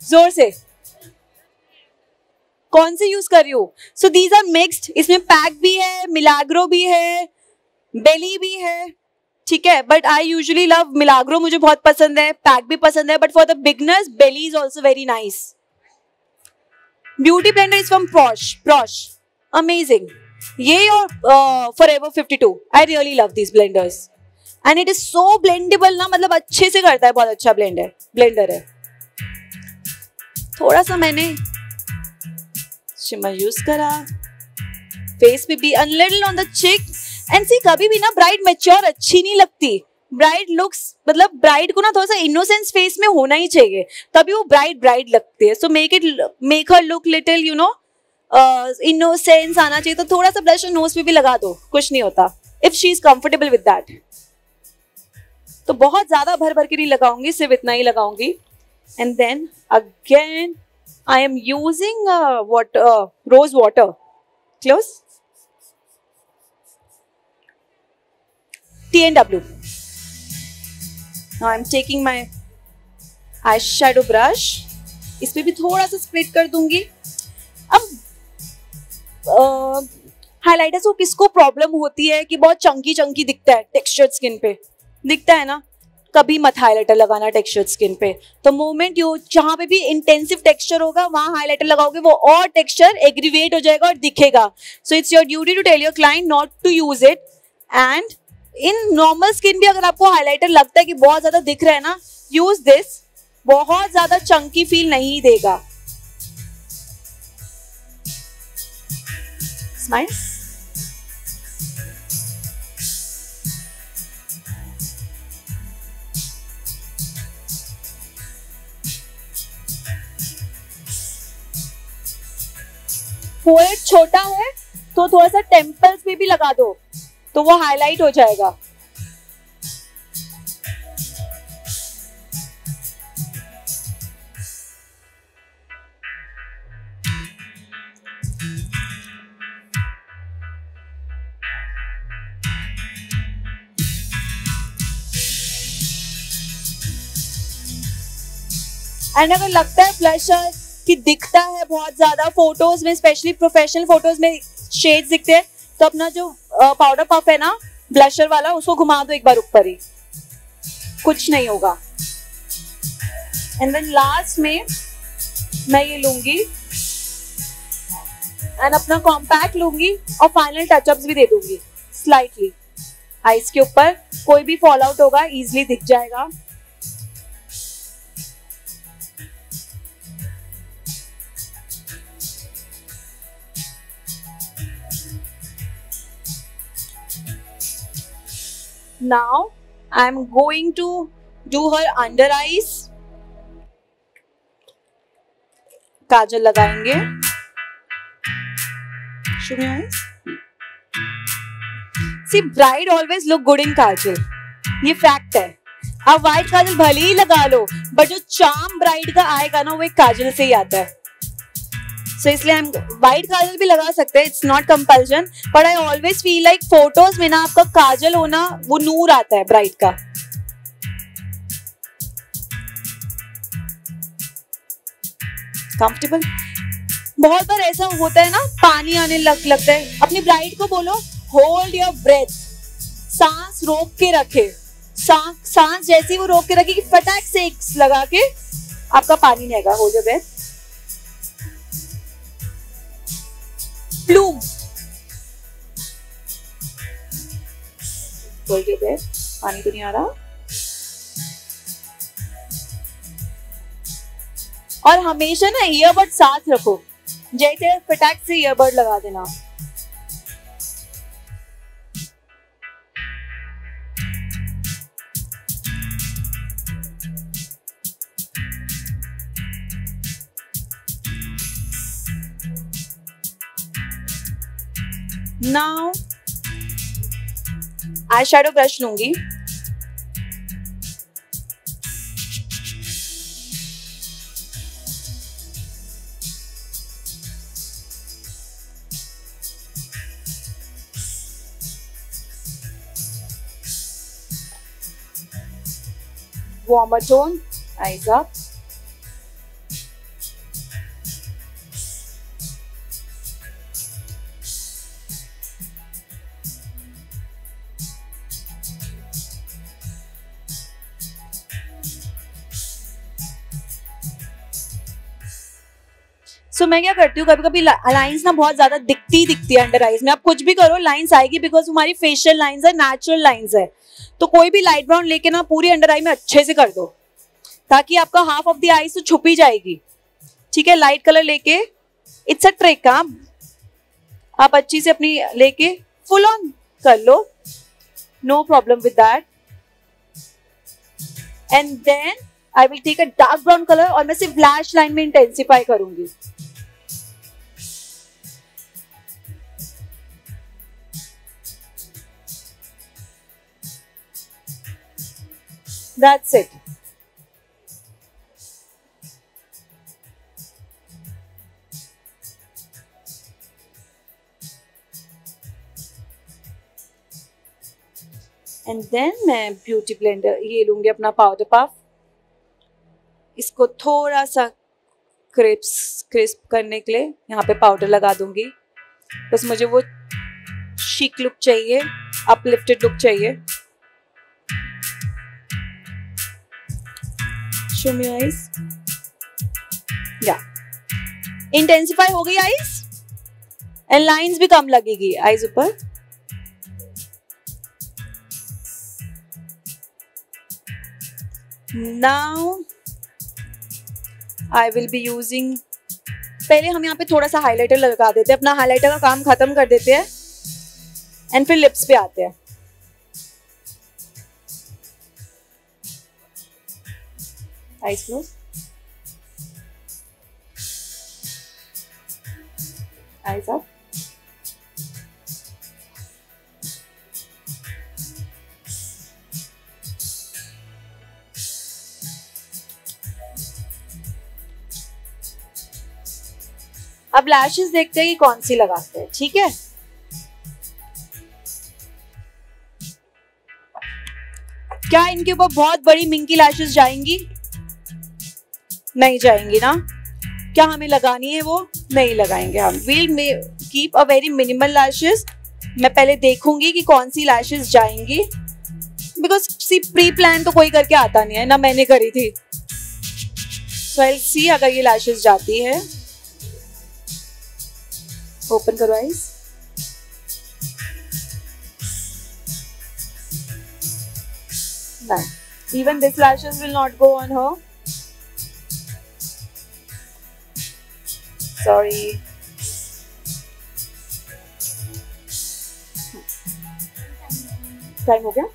जोर से, कौन से यूज कर रही हो? सो दीज आर मिक्स्ड, इसमें पैक भी है, मिलाग्रो भी है, बेली भी है, ठीक है. But I usually love Milagro, मुझे बहुत पसंद है, पैक भी पसंद है, but for the beginners Bailey is also very nice. Beauty blender is from Prosh, amazing. ये और Forever 52, I really love this blenders and it is so blendable ना, मतलब अच्छे से करता है, बहुत अच्छा ब्लेंडर है. थोड़ा सा मैंने शिमर यूज करा, फेस पे भी a little on the cheek. And see, कभी भी ना ब्राइड मैच्योर अच्छी नहीं लगती. ब्राइड लुक्स, मतलब ब्राइड को ना थोड़ा सा इनोसेंस फेस में होना ही चाहिए, तभी वो ब्राइड लगती है. So make her look little, you know, innocence आना चाहिए. तो थोड़ा सा ब्लश नोज पे भी लगा दो, कुछ नहीं होता, if she is comfortable with that. तो बहुत ज्यादा भर भर के नहीं लगाऊंगी, सिर्फ इतना ही लगाऊंगी. And then again I am using rose water. Close, T&W. Now I'm taking my eyeshadow brush. इस पे भी थोड़ा सा स्प्रेड कर दूंगी. अब हाइलाइटर्स को किसको प्रॉब्लम होती है कि बहुत चंकी दिखता है, टेक्सचर्ड स्किन पे दिखता है ना, कभी मत हाइलाइटर लगाना टेक्सचर्ड स्किन पे. तो मोमेंट यू जहां पे भी इंटेंसिव टेक्सचर होगा वहां हाइलाइटर लगाओगे, वो और टेक्सचर एग्रीवेट हो जाएगा और दिखेगा. So it's your duty to tell your client not to use it. And in normal skin भी अगर आपको हाइलाइटर लगता है कि बहुत ज्यादा दिख रहा है ना, यूज दिस, बहुत ज्यादा चंकी फील नहीं देगा. स्माइल. फोरहेड छोटा है तो थोड़ा सा टेम्पल्स पे भी लगा दो, तो वो हाईलाइट हो जाएगा. एंड अगर लगता है ब्लशर कि दिखता है बहुत ज्यादा फोटोज में, स्पेशली प्रोफेशनल फोटोज में शेड्स दिखते हैं, तो अपना जो पाउडर पफ है ना ब्लशर वाला, उसको घुमा दो एक बार ऊपर ही, कुछ नहीं होगा. एंड देन लास्ट में मैं ये लूंगी एंड अपना कॉम्पैक्ट लूंगी और फाइनल टचअप्स भी दे दूंगी स्लाइटली आईज के ऊपर. कोई भी फॉल आउट होगा इजिली दिख जाएगा. Now I'm going to do her under eyes. काजल लगाएंगे. Show me eyes. See, bride always look good in काजल. ये फैक्ट है. अब व्हाइट काजल भले ही लगा लो, बट जो चार्म ब्राइड का आएगा ना, वो एक काजल से ही आता है. So इसलिए हम व्हाइट काजल भी लगा सकते हैं, it's not compulsion, but I always feel like photos में ना आपका काजल होना, वो नूर आता है ब्राइड का. कंफर्टेबल. बहुत बार ऐसा होता है ना, पानी आने लगता है. अपनी ब्राइड को बोलो होल्ड योर ब्रेथ, सांस रोक के रखे. सांस जैसे वो रोक के रखे कि फटाक से लगा के आपका पानी नहीं आएगा. Hold your breath. Plume. Hold your breath. पानी तो नहीं आ रहा. और हमेशा ना ईयरबड साथ रखो, जैसे फटाक से ईयरबड लगा देना. Now eyeshadow brush लूंगी. Warmer tone, eyes up. सो मैं क्या करती हूँ, कभी कभी लाइंस ना बहुत ज्यादा दिखती है अंडर आईज में. आप कुछ भी करो लाइंस आएगी, बिकॉज हमारी फेशियल लाइंस है, नेचुरल लाइंस है. तो कोई भी लाइट ब्राउन लेके ना पूरी अंडर आई में अच्छे से कर दो, ताकि आपका हाफ ऑफ द आईज तो छुप ही जाएगी. ठीक है, लाइट कलर लेके, इट्स अ ट्रिक. आप अच्छी से अपनी लेके फुल ऑन कर लो, no problem with that. And then I will take a dark brown colour और मैं सिर्फ लैश लाइन में इंटेंसिफाई करूंगी. That's it. एंड देन मैं ब्यूटी ब्लेंडर ये लूंगी अपना पाउडर पफ. इसको थोड़ा सा क्रिस्प करने के लिए यहाँ पे पाउडर लगा दूंगी. बस मुझे वो शिक लुक चाहिए, अपलिफ्टेड लुक चाहिए. शो मी आईज. या इंटेंसिफाई हो गई आईज, एंड लाइंस भी कम लगेगी आईज ऊपर. Now I will be using, पहले हम यहाँ पे थोड़ा सा हाइलाइटर लगा देते हैं, अपना हाइलाइटर का काम खत्म कर देते हैं, एंड फिर लिप्स पे आते हैं. Eyes close, eyes up. अब लैशेस देखते हैं कि कौन सी लगाते हैं. ठीक है, क्या इनके ऊपर बहुत बड़ी मिंकी लैशेस जाएंगी? नहीं जाएंगी ना. क्या हमें लगानी है वो? नहीं लगाएंगे हम. We'll keep a very minimal lashes. मैं पहले देखूंगी कि कौन सी लैशेस जाएंगी, बिकॉज प्री प्लान तो कोई करके आता नहीं है ना, मैंने करी थी. सो आई विल सी अगर ये लैशेस जाती है. ओपन करो आईज. नहीं, even this lashes will not go on her. Sorry. Time हो गया.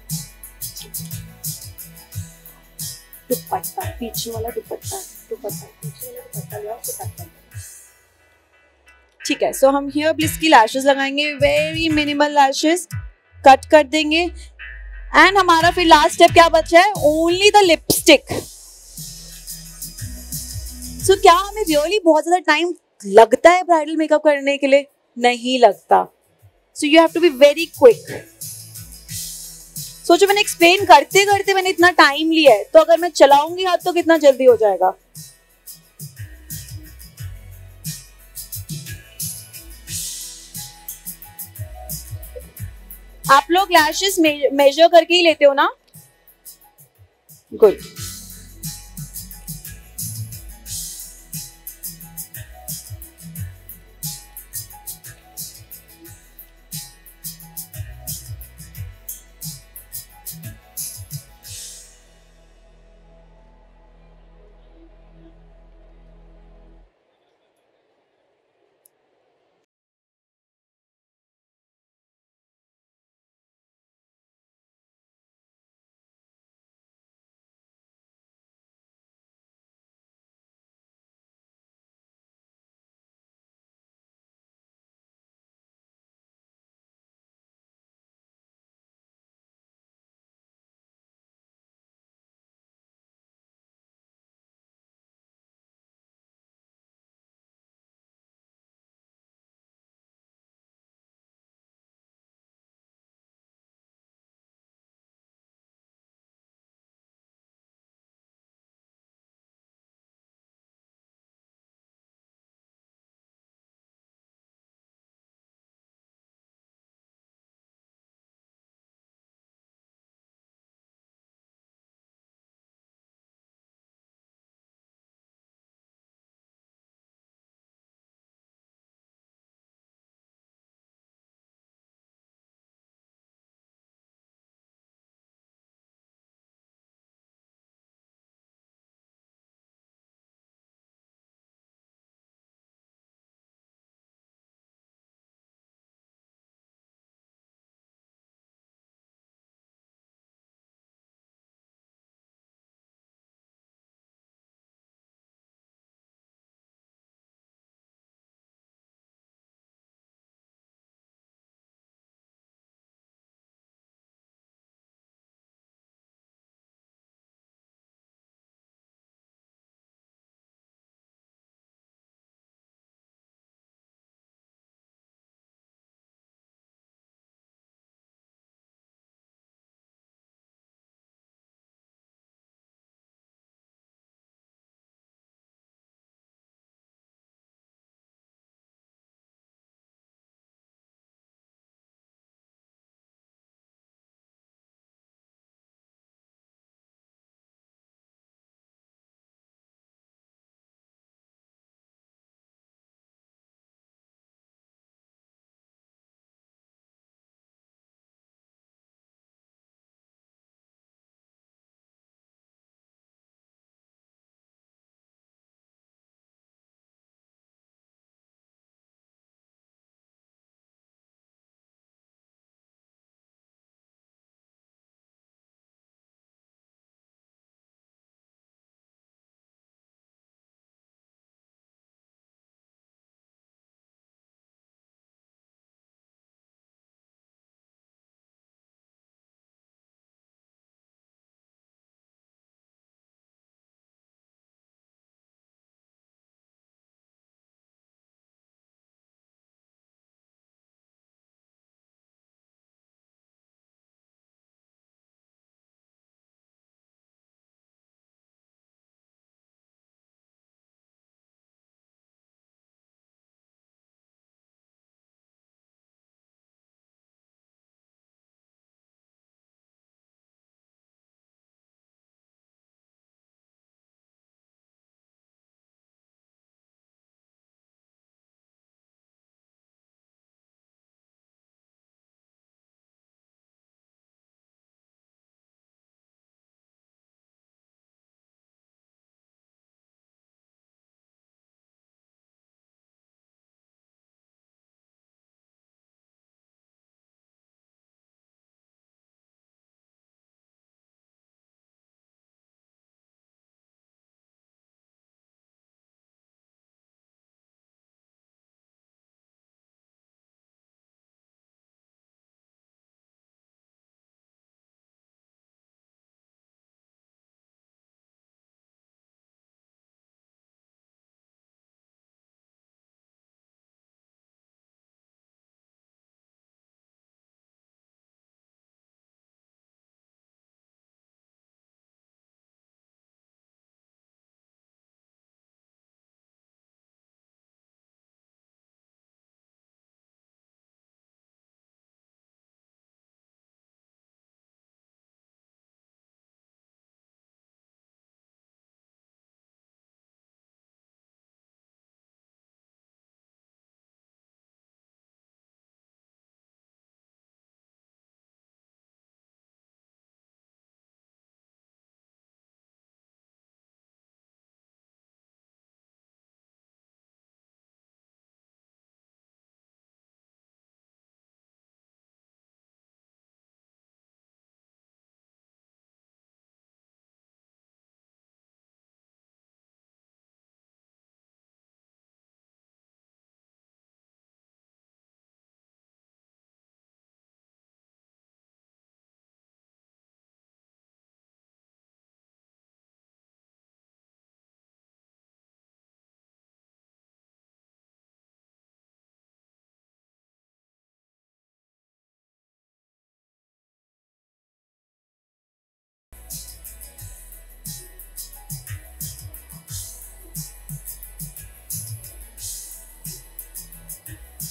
दुपट्टा, पीछे वाला दुपट्टा, पीछे वाला दुपट्टा लिया, उसको कट कर. ठीक है, सो हम हियर ब्लिस की लैशेस लगाएंगे, वेरी मिनिमल लैशेस कट कर देंगे. एंड हमारा फिर लास्ट स्टेप क्या बचा है? Only the lipstick. सो क्या हमें रियली बहुत ज्यादा टाइम लगता है ब्राइडल मेकअप करने के लिए? नहीं लगता. So you have to be very quick. सोचो मैंने एक्सप्लेन करते करते मैंने इतना टाइम लिया है, तो अगर मैं चलाऊंगी हाथ तो कितना जल्दी हो जाएगा. आप लोग लैशेस मेजर करके ही लेते हो ना? Good.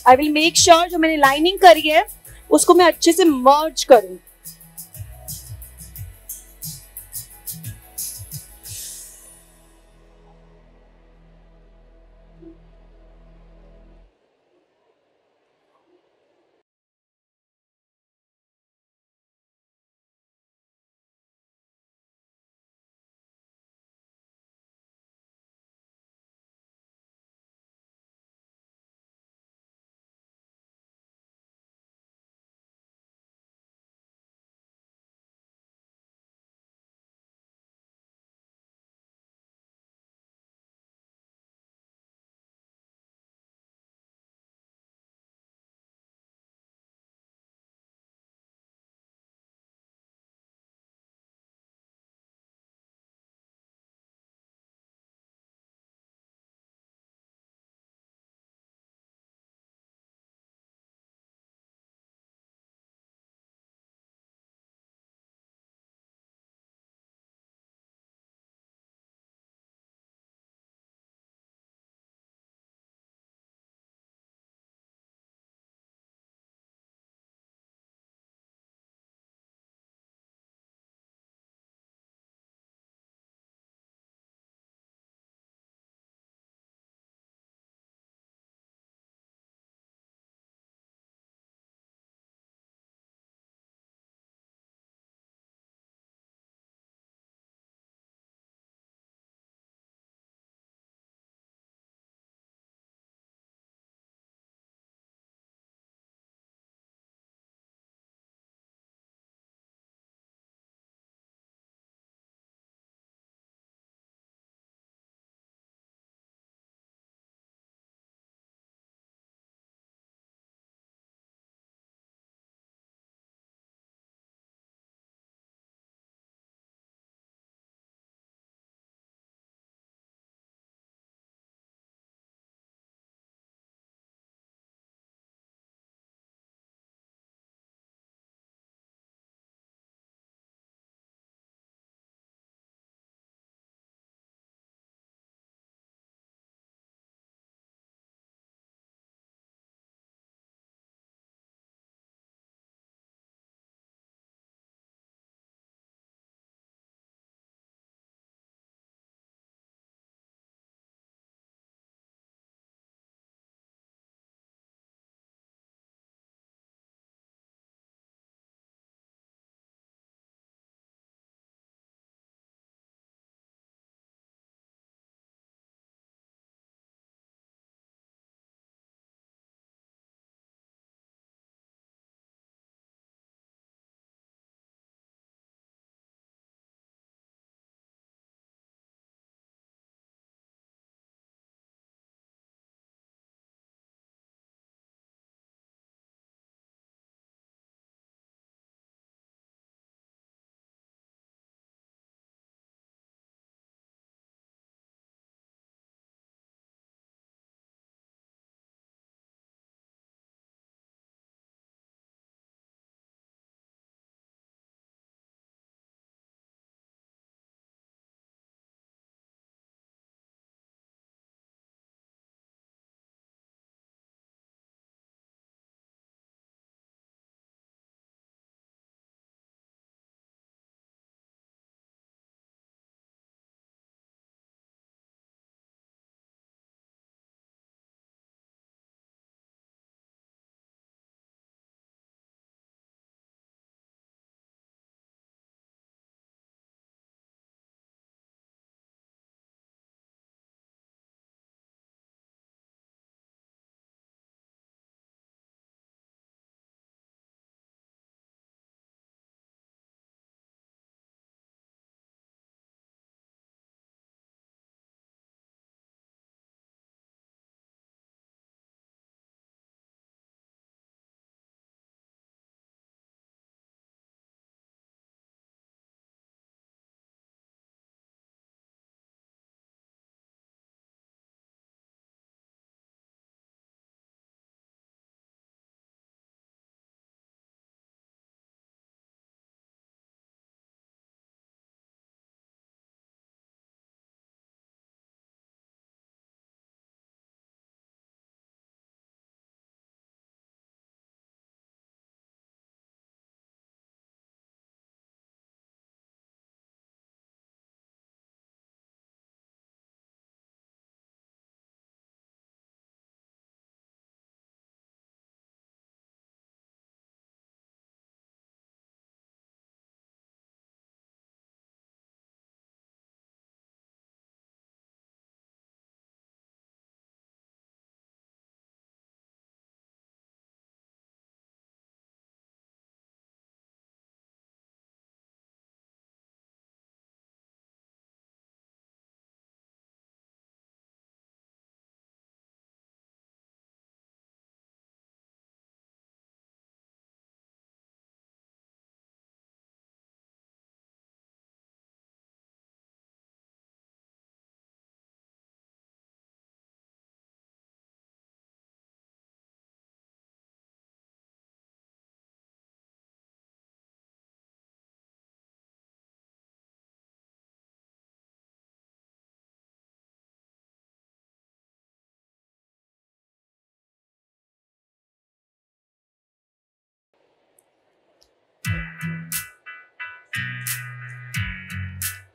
I will make sure जो मैंने लाइनिंग करी है उसको मैं अच्छे से मर्ज करूं.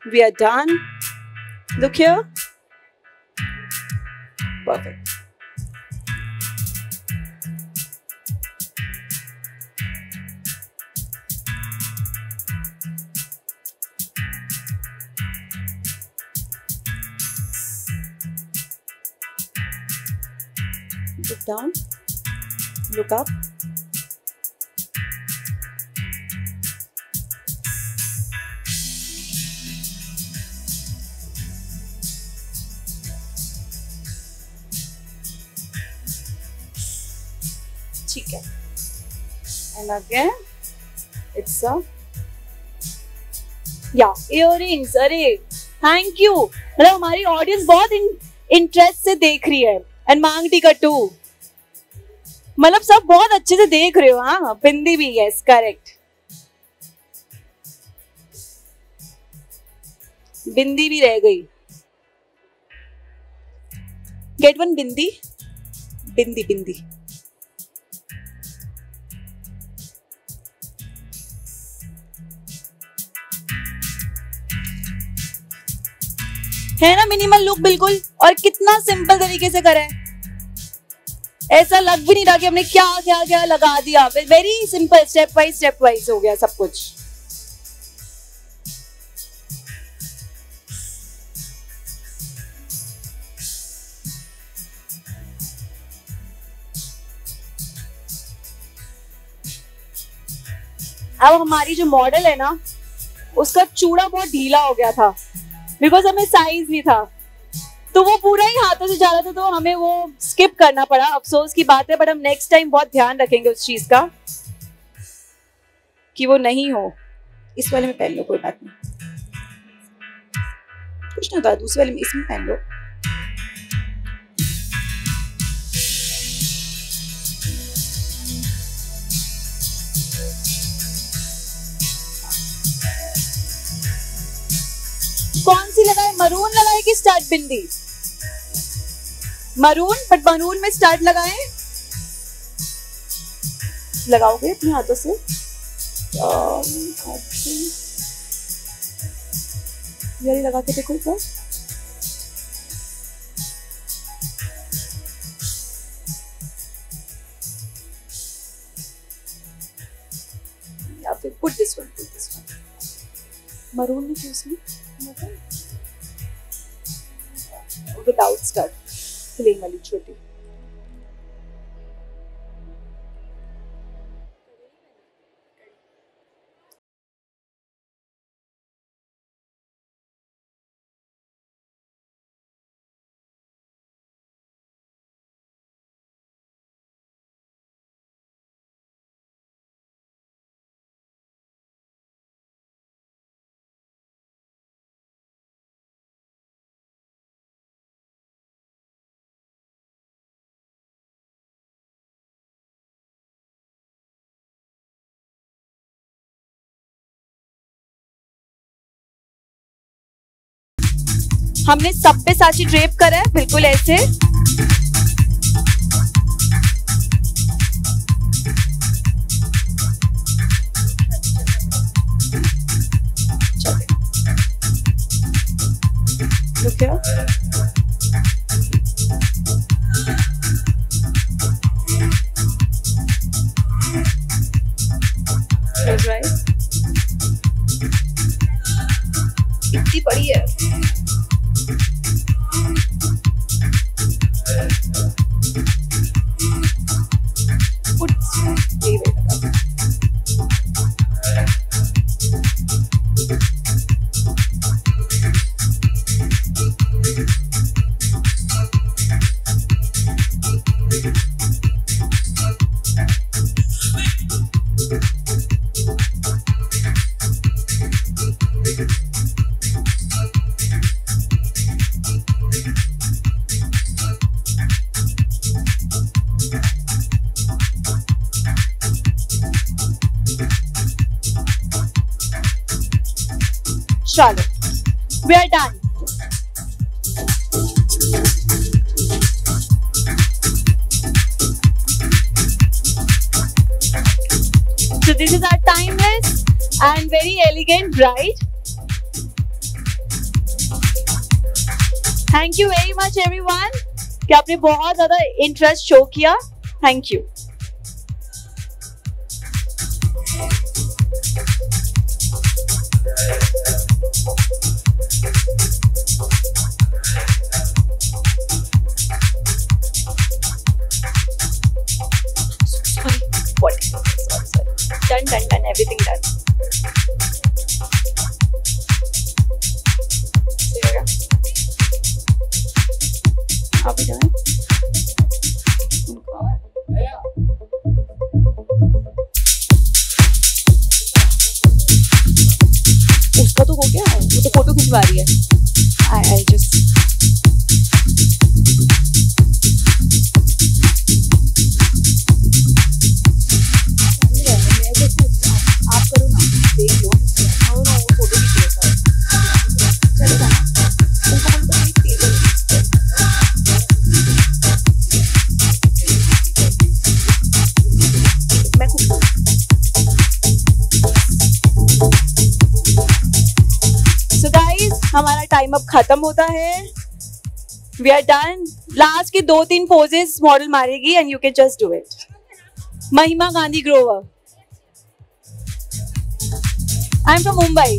We are done. Look here. Perfect. Look down. Look up. ठीक है. And again, it's a earrings. अरे थैंक यू. मतलब हमारी ऑडियंस बहुत इंटरेस्ट से देख रही है. एंड मांग टिका टू. मतलब सब बहुत अच्छे से देख रहे हो. हाँ, बिंदी भी. Yes, correct. बिंदी भी रह गई. गेट वन बिंदी. बिंदी बिंदी. है ना मिनिमल लुक बिल्कुल. और कितना सिंपल तरीके से करा है. ऐसा लग भी नहीं रहा कि हमने क्या क्या क्या लगा दिया. Very simple. स्टेप वाइज हो गया सब कुछ. अब हमारी जो मॉडल है ना, उसका चूड़ा बहुत ढीला हो गया था बिकॉज हमें साइज नहीं था. तो वो पूरा ही हाथों से जा रहा था, तो हमें वो स्किप करना पड़ा. अफसोस की बात है, बट हम नेक्स्ट टाइम बहुत ध्यान रखेंगे उस चीज का कि वो नहीं हो. इस वाले में पहन लो, कोई बात नहीं, कुछ नहीं होता. दूसरे वाले में इसमें पहन लो. कौन सी लगाए? मरून लगाए कि start bindi? Maroon. But maroon में स्टार्ट लगाए. लगाओगे अपने हाथों से? ये लगा के देखो एक बार. या फिर पुट दिस वन. मरून में चूज नहीं. विदाउट स्टड, प्लेन वाली छोटी. हमने सब पे साची ड्रेप करा है बिल्कुल ऐसे. Look here. Close your eyes. इतनी बड़ी है. चलो, we are done. So this is our timeless and very elegant bride. Thank you very much everyone कि आपने बहुत ज्यादा इंटरेस्ट शो किया. Thank you. Done. Everything done. Are we done? उसका तो हो गया, वो तो फोटो खिंचवा रही है. I'll just आप करो ना, देख लो. वो फोटो खींच लेता है. चलेगा ना? उनको बोलो तो एक टेबल मैं खुद. So guys, हमारा टाइम अब खत्म होता है. We are done. लास्ट के 2-3 पोजेस मॉडल मारेगी and you can just do it. महिमा Gandhi Grover. I'm from Mumbai.